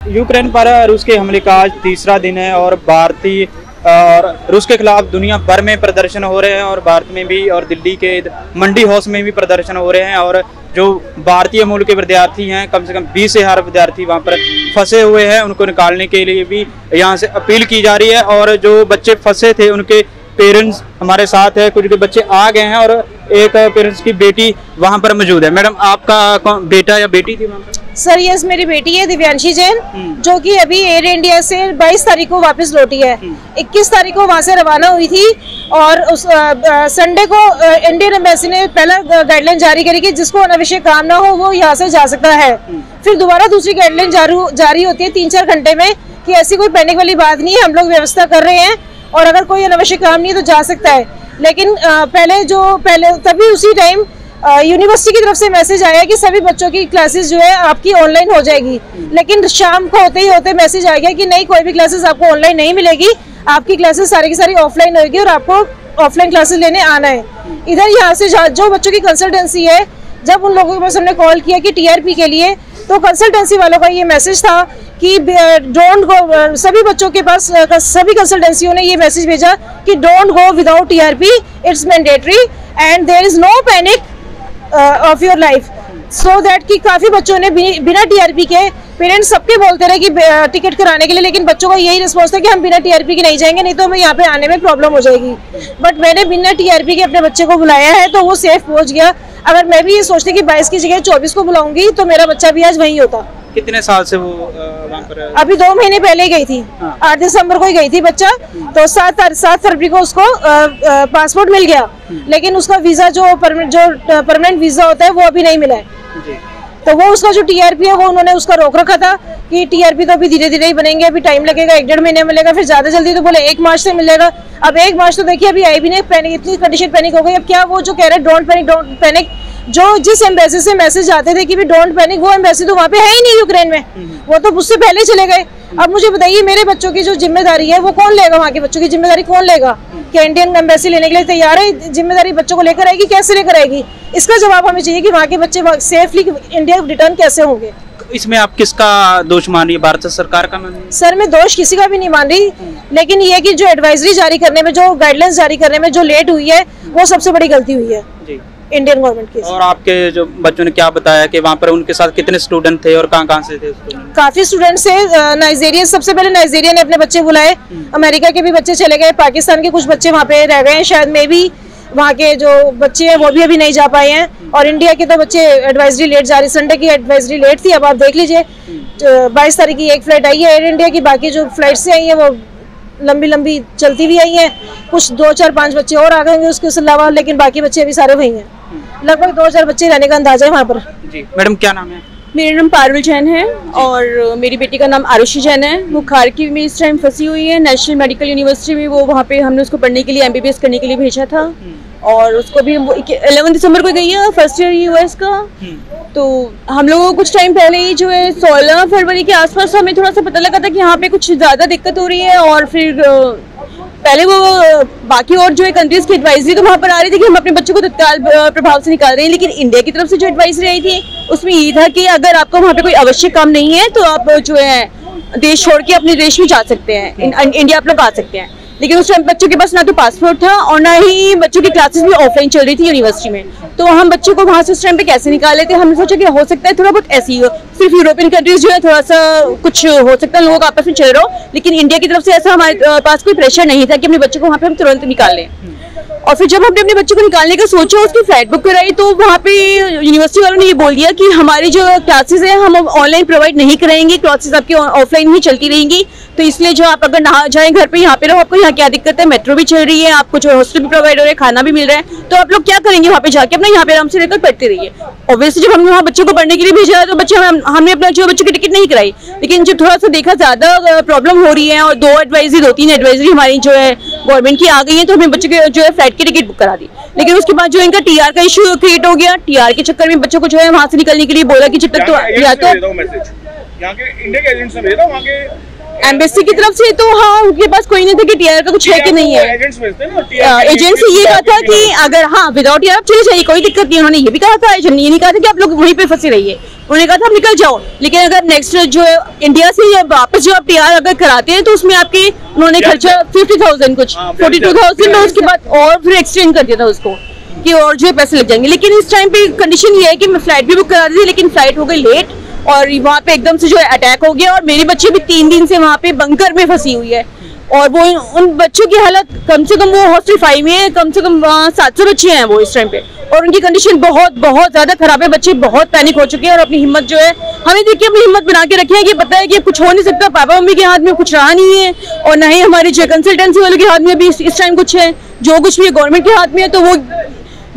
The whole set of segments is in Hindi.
यूक्रेन पर रूस के हमले का आज तीसरा दिन है और भारतीय और रूस के खिलाफ दुनिया भर में प्रदर्शन हो रहे हैं और भारत में भी और दिल्ली के मंडी हाउस में भी प्रदर्शन हो रहे हैं। और जो भारतीय मूल के विद्यार्थी हैं, कम से कम 20,000 विद्यार्थी वहां पर फंसे हुए हैं, उनको निकालने के लिए भी यहां से अपील की जा रही है। और जो बच्चे फंसे थे उनके पेरेंट्स हमारे साथ है, कुछ बच्चे आ गए हैं और एक पेरेंट्स की बेटी वहां पर मौजूद है। मैडम, आपका बेटा या बेटी थी वहां पर? सर यस, मेरी बेटी है दिव्यांशी जैन, जो कि अभी एयर इंडिया से 22 तारीख को वापस लौटी है। 21 तारीख को वहां से रवाना हुई थी और उस संडे को इंडियन एम्बेसी ने पहला गाइडलाइन जारी करी कि जिसको अनावश्यक काम ना हो वो यहाँ से जा सकता है। फिर दोबारा दूसरी गाइडलाइन जारी होती है 3-4 घंटे में कि ऐसी कोई पैनिक वाली बात नहीं है, हम लोग व्यवस्था कर रहे हैं और अगर कोई अनावश्यक काम नहीं है तो जा सकता है। लेकिन तभी उसी टाइम यूनिवर्सिटी की तरफ से मैसेज आया कि सभी बच्चों की क्लासेस जो है आपकी ऑनलाइन हो जाएगी। लेकिन शाम को होते ही होते मैसेज आ गया कि नहीं, कोई भी क्लासेस आपको ऑनलाइन नहीं मिलेगी, आपकी क्लासेस सारी की सारी ऑफलाइन होगी और आपको ऑफलाइन क्लासेस लेने आना है। इधर यहाँ से जो बच्चों की कंसल्टेंसी है, जब उन लोगों के पास हमने कॉल किया कि टीआरपी के लिए, तो कंसल्टेंसी वालों का ये मैसेज था कि डोंट गो, सभी बच्चों के पास सभी कंसल्टेंसियों ने ये मैसेज भेजा कि don't go without TRP, it's mandatory and there is no panic of your life. So that कि काफी बच्चों ने बिना टीआरपी के, पेरेंट्स सबके बोलते रहे कि टिकट कराने के लिए, लेकिन बच्चों का यही रिस्पॉन्स था कि हम बिना टीआरपी के नहीं जाएंगे, नहीं तो हमें यहाँ पे आने में प्रॉब्लम हो जाएगी। बट मैंने बिना टीआरपी के अपने बच्चे को बुलाया है तो वो सेफ पहुंच गया। अगर मैं भी ये सोचती कि 22 की जगह 24 को बुलाऊंगी तो मेरा बच्चा भी आज वहीं होता। कितने साल से वो वहाँ पर? अभी 2 महीने पहले गई थी। 8 दिसंबर को ही गई थी बच्चा, तो 7 फरवरी को उसको पासपोर्ट मिल गया, लेकिन उसका वीजा जो परमानेंट वीजा होता है वो अभी नहीं मिला है। तो वो उसका जो टीआरपी है वो उन्होंने उसका रोक रखा था कि टीआरपी तो अभी धीरे धीरे ही बनेंगे, अभी टाइम लगेगा, 1-1.5 महीने मिलेगा, फिर ज्यादा जल्दी तो बोले 1 मार्च से मिलेगा। अब 1 मार्च तो देखिए अभी आई भी नहीं, पैनिक, इतनी कंडीशन पैनिक हो गई। अब क्या वो जो कह रहे डोंट पैनिक, जो जिस एम्बेसी से मैसेज आते थे कि भी डोंट पैनिक, वो एम्बेसी तो वहाँ पे है ही नहीं यूक्रेन में, वो तो उससे पहले चले गए। अब मुझे बताइए मेरे बच्चों की जो जिम्मेदारी है वो कौन लेगा? वहाँ के बच्चों की जिम्मेदारी कौन लेगा? कि इंडियन एम्बेसी लेने के लिए तैयार है, जिम्मेदारी बच्चों को लेकर आएगी, कैसे लेकर आएगी? इसका जवाब हमें चाहिए कि वहाँ के बच्चे सेफली इंडिया रिटर्न कैसे होंगे। इसमें आप किसका दोष मान रही है? भारत सरकार का मान रही है? सर मैं दोष किसी का भी नहीं मान रही, लेकिन ये कि जो एडवाइजरी जारी करने में, जो गाइडलाइंस जारी करने में जो लेट हुई है वो सबसे बड़ी गलती हुई है जी इंडियन गवर्नमेंट की। और आपके जो बच्चों ने क्या बताया कि वहाँ पर उनके साथ कितने स्टूडेंट थे और कहाँ से थे? काफी स्टूडेंट्स थे। नाइजीरिया, सबसे पहले नाइजीरिया ने अपने बच्चे बुलाए, अमेरिका के भी बच्चे चले गए, पाकिस्तान के कुछ बच्चे वहाँ पे रह गए हैं, शायद में भी वहाँ के जो बच्चे हैं वो भी अभी नहीं जा पाए हैं। और इंडिया के तो बच्चे एडवाइजरी लेट जारी, संडे की एडवाइजरी लेट थी। अब आप देख लीजिए 22 तारीख की एक फ्लाइट आई है एयर इंडिया की, बाकी जो फ्लाइट से आई है वो लंबी चलती भी आई हैं। कुछ 2-4-5 बच्चे और आ गए उसके अलावा, लेकिन बाकी बच्चे अभी सारे वही हैं। लगभग 2000 बच्चे रहने का अंदाजा है वहाँ पर। जी मैडम, क्या नाम है? मेरा नाम पारुल जैन है और मेरी बेटी का नाम आरुषि जैन है। वो खारकीव में इस टाइम फंसी हुई है, नेशनल मेडिकल यूनिवर्सिटी में। वो वहाँ पे हमने उसको पढ़ने के लिए एमबीबीएस करने के लिए भेजा था और उसको भी 11 दिसंबर को गई है, फर्स्ट ईयर यूएस का। तो हम लोगों को कुछ टाइम पहले ही जो है 16 फरवरी के आसपास हमें थोड़ा सा पता लगा था कि यहाँ पे कुछ ज़्यादा दिक्कत हो रही है। और फिर पहले वो बाकी और जो है कंट्रीज की एडवाइजरी तो वहाँ पर आ रही थी कि हम अपने बच्चों को तत्काल प्रभाव से निकाल रहे हैं, लेकिन इंडिया की तरफ से जो एडवाइजरी आई थी उसमें ये था कि अगर आपको वहाँ पे कोई आवश्यक काम नहीं है तो आप जो है देश छोड़ के अपने देश में जा सकते हैं, इंडिया आप लोग आ सकते हैं। लेकिन उस टाइम बच्चों के पास ना तो पासपोर्ट था और ना ही बच्चों की क्लासेस भी ऑफलाइन चल रही थी यूनिवर्सिटी में। तो हम बच्चों को वहाँ से उस टाइम पे कैसे निकाल लेते? हमने सोचा कि हो सकता है थोड़ा बहुत ऐसी हो, सिर्फ यूरोपियन कंट्रीज जो है थोड़ा सा कुछ हो सकता है लोगों का आपस में चल रहा हो, लेकिन इंडिया की तरफ से ऐसा हमारे पास कोई प्रेशर नहीं था कि अपने बच्चों को वहाँ पे हम तुरंत निकाल लें। और फिर जब हमने अपने बच्चों को निकालने का सोचा, उसकी फ्लाइट बुक कराई, तो वहाँ पे यूनिवर्सिटी वालों ने ये बोल दिया कि हमारी जो क्लासेस है हम ऑनलाइन प्रोवाइड नहीं कराएंगे, क्लासेस आपकी ऑफलाइन ही चलती रहेंगी। तो इसलिए जो आप अगर ना जाएं घर पे, यहाँ पे रहो, आपको यहाँ क्या दिक्कत है? मेट्रो भी चल रही है, आपको जो हॉस्टल भी प्रोवाइड हो रहा है, खाना भी मिल रहा है, तो आप लोग क्या करेंगे वहाँ पे जाके? अपना यहाँ पे आराम से रहकर पढ़ते रहिए। ऑब्वियसली जब हमने वहाँ बच्चों को पढ़ने के लिए भेजा है तो बच्चे हमने अपना जो बच्चों की टिकट नहीं कराई, लेकिन जब थोड़ा सा देखा ज्यादा प्रॉब्लम हो रही है और 2-3 एडवाइजरी हमारी जो है गवर्नमेंट की आ गई है, तो हमने बच्चों के जो है फ्लाइट की टिकट बुक करा दी। लेकिन उसके बाद जो इनका टीआर का इशू क्रिएट हो गया, टीआर के चक्कर में बच्चों को जो है वहाँ से निकलने के लिए बोला कि जब तक तो या तो यहाँ के इंडिया के एजेंट्स ने भेजा, वहाँ के एम्बेसी की तरफ से, तो हाँ उनके पास कोई नहीं था कि टीआर का कुछ है कि नहीं है। एजेंट्स से ये कहा था कि अगर हाँ विदाउट टीआर आप चले जाइए, कोई दिक्कत नहीं। उन्होंने ये भी कहा था, ये नहीं कहा था कि आप लोग वहीं पे फंसे रहिए। उन्होंने कहा था आप निकल जाओ, लेकिन अगर नेक्स्ट जो है इंडिया से वापस जो आप PR अगर कराते हैं तो उसमें आपकी उन्होंने खर्चा 50,000 कुछ 42,000 और उसके बाद और फिर एक्सटेंड कर दिया था उसको कि और जो है पैसे लग जाएंगे। लेकिन इस टाइम पे कंडीशन ये है कि मैं फ्लाइट भी बुक करा दी थी, लेकिन फ्लाइट हो गई लेट और वहाँ पे एकदम से जो है अटैक हो गया और मेरी बच्ची भी 3 दिन से वहाँ पे बंकर में फंसी हुई है और वो उन बच्चों की हालत कम से कम वो हॉस्टल 5 में है, कम से कम 700 बच्चे हैं वो इस टाइम पे और उनकी कंडीशन बहुत बहुत ज्यादा खराब है। बच्चे बहुत पैनिक हो चुके हैं और अपनी हिम्मत जो है हमें देखिए अपनी हिम्मत बना के रखी है कि पता है कि कुछ हो नहीं सकता, पापा मम्मी के हाथ में कुछ रहा नहीं है और न ही हमारी जो कंसल्टेंसी वालों के हाथ में भी इस टाइम कुछ है, जो कुछ भी गवर्नमेंट के हाथ में है। तो वो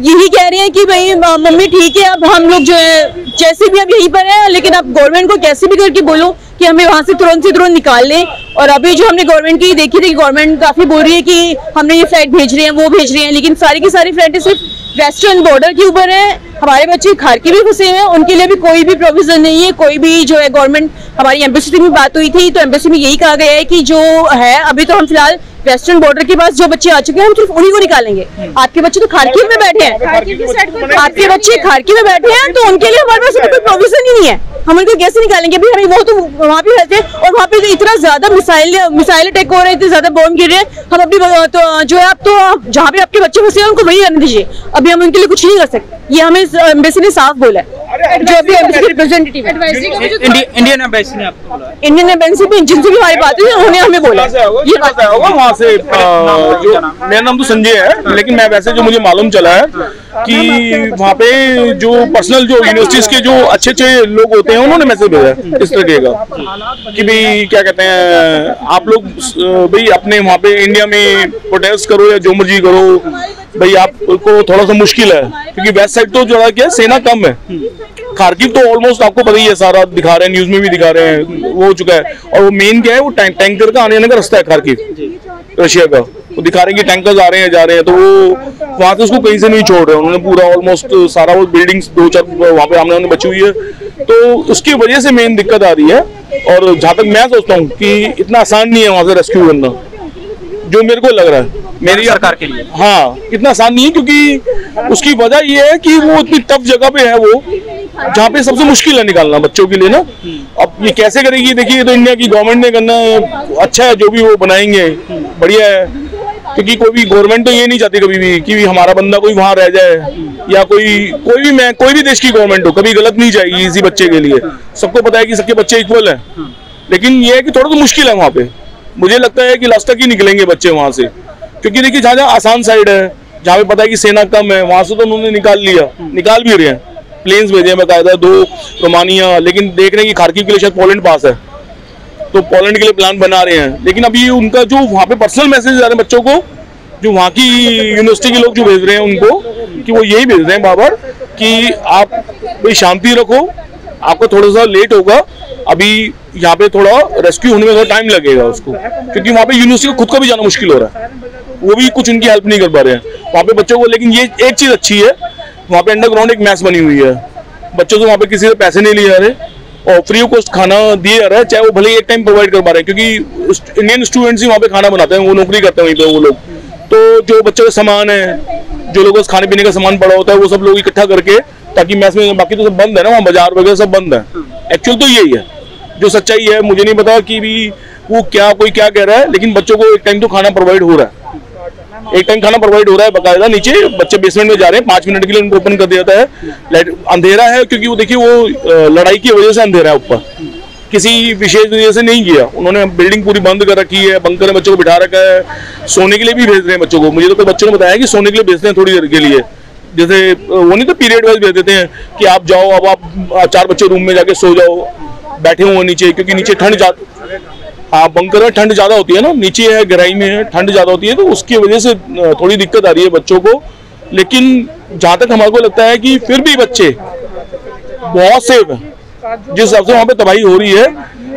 यही कह रहे हैं कि भाई मम्मी ठीक है, अब हम लोग जो है जैसे भी अब यहीं पर है, लेकिन आप गवर्नमेंट को कैसे भी करके बोलो कि हमें वहाँ से तुरंत निकाल लें। और अभी जो हमने गवर्नमेंट की देखी थी, गवर्नमेंट काफी बोल रही है कि हमने ये फ्लाइट भेज रहे हैं वो भेज रहे हैं, लेकिन सारी की सारी फ्लाइटें सिर्फ वेस्टर्न बॉर्डर के ऊपर है। हमारे बच्चे खारकी भी फंसे हुए हैं, उनके लिए भी कोई भी प्रोविजन नहीं है, कोई भी जो है गवर्नमेंट। हमारी एम्बेसी से भी बात हुई थी तो एम्बेसी में यही कहा गया है कि जो है अभी तो हम फिलहाल वेस्टर्न बॉर्डर के पास जो बच्चे आ चुके हैं हम सिर्फ उन्हीं को निकालेंगे। आपके बच्चे तो खारकी में बैठे हैं, आपके बच्चे खारकी में बैठे हैं तो उनके लिए हमारे पास कोई प्रोविजन ही नहीं है, हम उनको कैसे निकालेंगे भाई? हमें वो तो वहाँ पे रहते हैं और वहाँ पे तो इतना ज्यादा मिसाइल अटैक हो रहे हैं, इतने ज्यादा बॉम्ब गिर रहे हैं। हम अपनी तो जो है आप तो जहाँ पे आपके बच्चे फंसे हैं उनको वही रहने दीजिए, अभी हम उनके लिए कुछ नहीं कर सकते। ये हमें एम्बेसी ने साफ बोला है, जो अभी एम्बेसी के रिप्रेजेंटेटिव है इंडियन एम्बेसी ने आपको बोला, इंडियन एम्बेसी में जिनसे भी हमारी बात हुई उन्होंने हमें बोला ये बात होगा वहाँ से। जो मेरा नाम तो संजय है, लेकिन मैं वैसे जो मुझे मालूम चला है कि वहाँ पे जो पर्सनल जो यूनिवर्सिटीज के जो अच्छे लोग होते हैं उन्होंने मैसेज भेजा है इस तरीके का कि भाई क्या कहते हैं आप लोग भाई अपने वहाँ पे इंडिया में प्रोटेस्ट करो या जो मर्जी करो, भाई आपको थोड़ा सा मुश्किल है क्योंकि वेस्ट साइड तो जो है क्या सेना कम है। खारकिव तो ऑलमोस्ट आपको पता ही है, सारा दिखा रहे हैं, न्यूज में भी दिखा रहे हैं, वो हो चुका है। और वो मेन क्या है, वो टैंकर का आने जाने का रास्ता है खारकिव रशिया का, वो दिखा रहे हैं कि टैंकर आ रहे हैं जा रहे हैं, तो वो वहां से उसको कहीं से नहीं छोड़ रहे हैं। उन्होंने पूरा ऑलमोस्ट सारा वो बिल्डिंग्स 2-4 वहाँ पे आमने बची हुई है, तो उसकी वजह से मेन दिक्कत आ रही है। और जहाँ तक मैं सोचता हूँ कि इतना आसान नहीं है वहां से रेस्क्यू करना, जो मेरे को लग रहा है मेरी सरकार के लिए, हाँ इतना आसान नहीं है, क्योंकि उसकी वजह ये है कि वो इतनी टफ जगह पे है वो, जहाँ पे सबसे मुश्किल है निकालना बच्चों के लिए ना। अब ये कैसे करेगी, देखिए तो इंडिया की गवर्नमेंट ने करना है, अच्छा है जो भी वो बनाएंगे बढ़िया है, क्योंकि कोई भी गवर्नमेंट तो ये नहीं चाहती कभी भी कि हमारा बंदा कोई वहां रह जाए, या कोई भी देश की गवर्नमेंट हो कभी गलत नहीं जाएगी इसी बच्चे के लिए। सबको पता है कि सबके बच्चे इक्वल है, लेकिन ये है कि थोड़ा तो मुश्किल है वहाँ पे। मुझे लगता है कि लास्ट तक ही निकलेंगे बच्चे वहां से, क्योंकि देखिए जहाँ आसान साइड है, जहाँ पे पता है कि सेना कम है, वहां से तो उन्होंने निकाल भी रहे हैं, प्लेन्स भेजे हैं बाकायदा 2 रोमानिया, लेकिन देख रहे हैं कि खारकिव के लिए शायद पोलैंड पास है, तो पोलैंड के लिए प्लान बना रहे हैं। लेकिन अभी उनका जो वहाँ पे पर्सनल मैसेज आ रहे हैं बच्चों को, जो वहाँ की यूनिवर्सिटी के लोग जो भेज रहे हैं उनको, कि वो यही भेज रहे हैं बाबर कि आप भाई शांति रखो, आपको थोड़ा सा लेट होगा, अभी यहाँ पे थोड़ा रेस्क्यू होने में थोड़ा टाइम लगेगा उसको, क्योंकि वहाँ पे यूनिवर्सिटी को खुद का भी जाना मुश्किल हो रहा है, वो भी कुछ उनकी हेल्प नहीं कर पा रहे हैं वहाँ पे बच्चों को। लेकिन ये एक चीज अच्छी है, वहाँ पे अंडरग्राउंड एक मैस बनी हुई है, बच्चों से वहाँ पे किसी से पैसे नहीं लिए जा रहे और फ्री ऑफ कॉस्ट खाना दिया जा रहा है, चाहे वो भले एक टाइम प्रोवाइड कर पा रहे हैं, क्योंकि इंडियन स्टूडेंट्स ही वहाँ पे खाना बनाते हैं, वो नौकरी करते हैं वहीं पे वो लोग। तो जो बच्चों का सामान है, जो लोगों को खाने पीने का सामान पड़ा होता है, वो सब लोग इकट्ठा करके, ताकि मैस में, बाकी तो सब बंद है ना वहाँ, बाजार वगैरह सब बंद है। एक्चुअल तो यही है जो सच्चाई है, मुझे नहीं पता कि भी वो कोई क्या कह रहा है, लेकिन बच्चों को एक टाइम तो खाना प्रोवाइड हो रहा है, एक टाइम खाना प्रोवाइड हो रहा है बाकायदा। नीचे बच्चे बेसमेंट में जा रहे हैं, 5 मिनट के लिए उनको ओपन कर दिया जाता है, लाइट अंधेरा है क्योंकि वो देखिए वो लड़ाई की वजह से अंधेरा है, ऊपर किसी विशेष वजह से नहीं किया उन्होंने, बिल्डिंग पूरी बंद कर रखी है, बंकर में बच्चों को बिठा रखा है, सोने के लिए भी भेज रहे हैं बच्चों को। मुझे तो कोई बच्चों ने बताया कि सोने के लिए भेजते हैं थोड़ी देर के लिए, जैसे वो नहीं तो पीरियड वाइज भेज देते हैं कि आप जाओ, अब आप 4 बच्चे रूम में जाके सो जाओ, बैठे हुए नीचे, क्योंकि नीचे ठंड ज्यादा, हाँ बंकर में ठंड ज्यादा होती है ना, नीचे है गहराई में है, ठंड ज्यादा होती है, तो उसकी वजह से थोड़ी दिक्कत आ रही है बच्चों को। लेकिन जहां तक हमारे को लगता है कि फिर भी बच्चे बहुत सेफ है, जिस हिसाब से वहां पे तबाही हो रही है,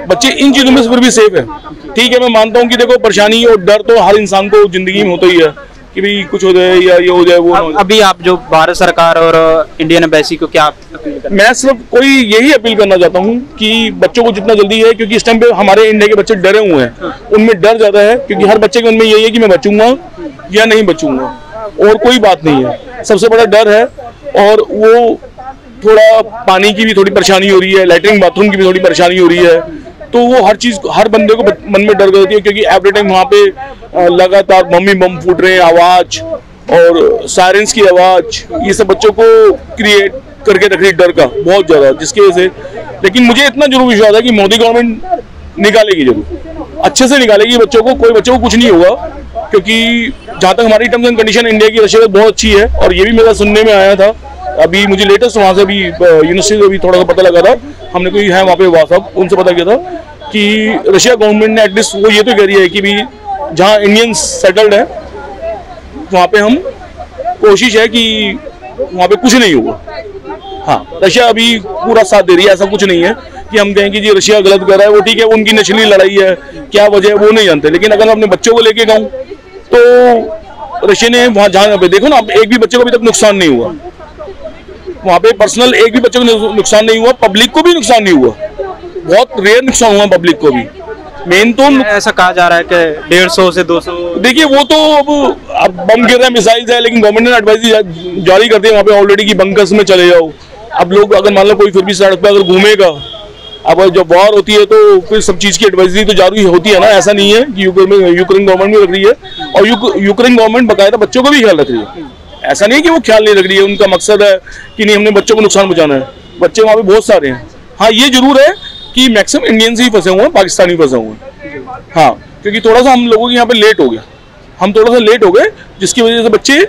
बच्चे इन चीजों में फिर भी सेफ है। ठीक है, मैं मानता हूँ कि देखो परेशानी और डर तो हर इंसान को जिंदगी में होता ही है कि भाई कुछ हो जाए या ये हो जाए वो। अभी आप जो भारत सरकार और इंडियन एम्बेसी को क्या अपील करना? मैं सिर्फ यही अपील करना चाहता हूँ कि बच्चों को जितना जल्दी है, क्योंकि इस टाइम पे हमारे इंडिया के बच्चे डरे हुए हैं, उनमें डर ज्यादा है, क्योंकि हर बच्चे के मन में यही है कि मैं बचूंगा या नहीं बचूंगा, और कोई बात नहीं है, सबसे बड़ा डर है। और वो थोड़ा पानी की भी थोड़ी परेशानी हो रही है, लैट्रिन बाथरूम की भी थोड़ी परेशानी हो रही है, तो वो हर चीज़ हर बंदे को मन में डर रहती है, क्योंकि एवरी टाइम वहाँ पे लगातार मम्मी बम फूट रहे हैं, आवाज़ और सायरेंस की आवाज़, ये सब बच्चों को क्रिएट करके रख रही है डर का बहुत ज़्यादा, जिसकी वजह से। लेकिन मुझे इतना जरूर विश्वास है कि मोदी गवर्नमेंट निकालेगी, जरूर अच्छे से निकालेगी बच्चों को, कोई बच्चों को कुछ नहीं होगा, क्योंकि जहाँ तक हमारी टर्म्स एंड कंडीशन इंडिया की रशिया बहुत अच्छी है। और ये भी मेरा सुनने में आया था, अभी मुझे लेटेस्ट वहाँ से भी यूनिवर्सिटी से भी थोड़ा सा पता लगा था, हमने कोई है वहाँ पे व्हाट्सअप उनसे पता किया था कि रशिया गवर्नमेंट ने एटलीस्ट वो ये तो कह रही है कि भी जहाँ इंडियंस सेटल्ड है वहाँ पे हम कोशिश है कि वहाँ पे कुछ नहीं होगा। हाँ, रशिया अभी पूरा साथ दे रही है, ऐसा कुछ नहीं है कि हम कहें कि जी रशिया गलत कर रहा है, वो ठीक है, उनकी नस्ली लड़ाई है, क्या वजह है वो नहीं जानते। लेकिन अगर मैं अपने बच्चों को लेके जाऊँ तो रशिया ने वहाँ जहाँ पे देखो ना, एक भी बच्चे को अभी तक नुकसान नहीं हुआ वहाँ पे, पर्सनल एक भी बच्चे को नुकसान नहीं हुआ, पब्लिक को भी नुकसान नहीं हुआ, बहुत रेयर नुकसान हुआ पब्लिक को भी। मेन तो ऐसा कहा जा रहा है कि 150 से 200, देखिए वो तो अब बम गिर रहे हैं, मिसाइल्स है, लेकिन गवर्नमेंट ने एडवाइजरी जारी कर दी है वहाँ पे ऑलरेडी कि बंकर्स में चले जाओ। अब लोग अगर मान लो कोई फिर भी सड़क पे अगर घूमेगा, अब जब वॉर होती है तो फिर सब चीज़ की एडवाइजरी तो जारी होती है ना, ऐसा नहीं है कि यूक्रेन गवर्नमेंट भी रख रही है, और यूक्रेन गवर्नमेंट बकायदा बच्चों का भी ख्याल रख रही है। ऐसा नहीं है कि वो ख्याल नहीं रख रही है, उनका मकसद है कि नहीं हमने बच्चों को नुकसान पहुंचाना है, बच्चे वहाँ पे बहुत सारे हैं। हाँ, ये जरूर है कि मैक्सिमम इंडियंस ही फंसे हुए हैं, पाकिस्तानी फंसे हुए हैं। हाँ, क्योंकि थोड़ा सा हम लोगों के यहाँ पे लेट हो गया, हम थोड़ा सा लेट हो गए, जिसकी वजह से बच्चे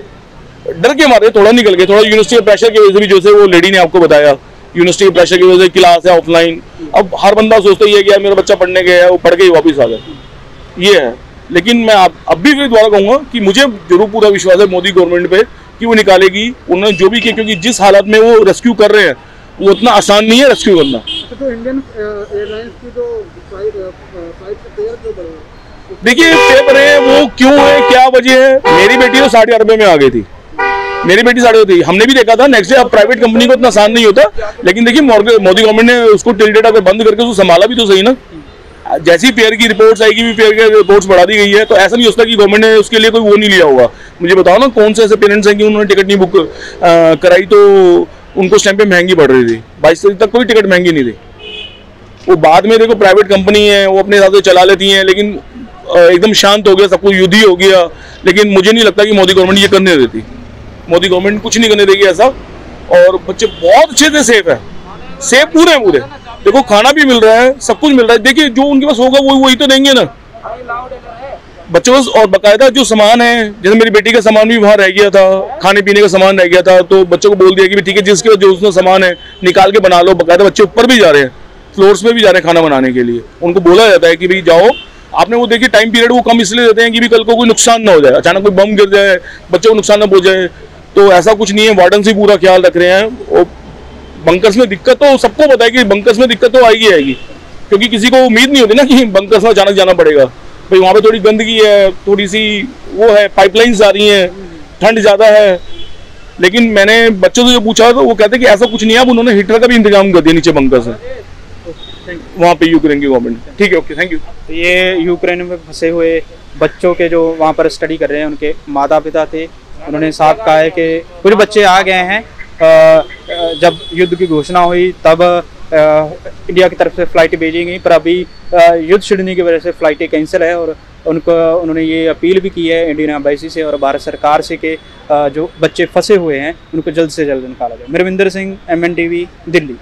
डर के मारे थोड़ा निकल गए, थोड़ा यूनिवर्सिटी के प्रेशर की वजह से भी, जैसे वो लेडी ने आपको बताया, यूनिवर्सिटी के प्रेशर की वजह से क्लास है ऑफलाइन, अब हर बंदा सोचता ही है कि यार मेरा बच्चा पढ़ने गया है, वो पढ़ के ही वापस आ गए, ये है। लेकिन मैं अब भी फिर दोबारा कहूँगा कि मुझे जरूर पूरा विश्वास है मोदी गवर्नमेंट पे कि वो निकालेगी, उन्होंने जो भी किया, क्योंकि जिस हालत में वो रेस्क्यू कर रहे हैं वो उतना आसान नहीं है रेस्क्यू करना। तो इंडियन एयरलाइंस की जो फ्लाइट फेयर क्यों बढ़े? देखिए फेयर बढ़े हैं वो क्यों है, क्या वजह है? मेरी बेटी तो 60 अरब में आ गई थी, मेरी बेटी 60 थी, हमने भी देखा था नेक्स्ट डे। अब प्राइवेट कंपनी को इतना आसान नहीं होता, लेकिन देखिए मोदी गवर्नमेंट ने उसको टिल डेट अगर बंद करके उसको संभाला भी तो सही ना। जैसी फेयर की रिपोर्ट्स आएगी भी फेयर की रिपोर्ट्स बढ़ा दी गई है, तो ऐसा नहीं होता कि गवर्नमेंट ने उसके लिए कोई वो नहीं लिया होगा। मुझे बताओ ना कौन से ऐसे पेरेंट्स हैं कि उन्होंने टिकट नहीं बुक कराई तो उनको उस टाइम पे महंगी पड़ रही थी, 22 तारीख तक कोई टिकट महंगी नहीं थी। वो बाद में देखो प्राइवेट कंपनी है, वो अपने हिसाब से चला लेती हैं, लेकिन एकदम शांत हो गया, सब कुछ युद्ध ही हो गया। लेकिन मुझे नहीं लगता कि मोदी गवर्नमेंट ये करने देती, मोदी गवर्नमेंट कुछ नहीं करने देगी ऐसा। और बच्चे बहुत अच्छे से सेफ है, सेफ पूरे पूरे, देखो खाना भी मिल रहा है, सब कुछ मिल रहा है। देखिए जो उनके पास होगा वही तो देंगे ना बच्चों को। और बाकायदा जो सामान है, जैसे मेरी बेटी का सामान भी वहाँ रह गया था, खाने पीने का सामान रह गया था, तो बच्चों को बोल दिया कि ठीक है जिसके जो उसमें सामान है निकाल के बना लो। बाकायदा बच्चे ऊपर भी जा रहे हैं, फ्लोर्स में भी जा रहे हैं खाना बनाने के लिए। उनको बोला जाता है कि भाई जाओ, आपने वो देखिए टाइम पीरियड वो कम इसलिए देते हैं कि भी कल को कोई नुकसान ना हो जाए, अचानक कोई बम गिर जाए, बच्चों को नुकसान ना पहुंच जाए। तो ऐसा कुछ नहीं है, वार्डन से पूरा ख्याल रख रहे हैं। और बंकर्स में दिक्कत तो सबको पता है कि बंकर्स में दिक्कत तो आएगी, क्योंकि किसी को उम्मीद नहीं होती ना कि बंकर्स में अचानक जाना पड़ेगा। भाई वहाँ पे थोड़ी गंदगी है, थोड़ी सी वो है, पाइपलाइंस आ रही हैं, ठंड ज़्यादा है। लेकिन मैंने बच्चों से जो पूछा तो वो कहते हैं कि ऐसा कुछ नहीं है, अब उन्होंने हीटर का भी इंतजाम कर दिया नीचे बंकर्स में वहाँ पे यूक्रेन की गवर्नमेंट। ठीक है, ओके, थैंक यू। ये यूक्रेन में फंसे हुए बच्चों के जो वहाँ पर स्टडी कर रहे हैं उनके माता पिता थे, उन्होंने साफ कहा है कि कुछ बच्चे आ गए हैं। जब युद्ध की घोषणा हुई तब इंडिया की तरफ से फ़्लाइटें भेजी गई, पर अभी युद्ध छिड़ने की वजह से फ़्लाइटें कैंसिल है। और उन्होंने ये अपील भी की है इंडियन एम्बेसी से और भारत सरकार से कि जो बच्चे फंसे हुए हैं उनको जल्द से जल्द निकाला जाए। मेरविंदर सिंह, MNTV, दिल्ली।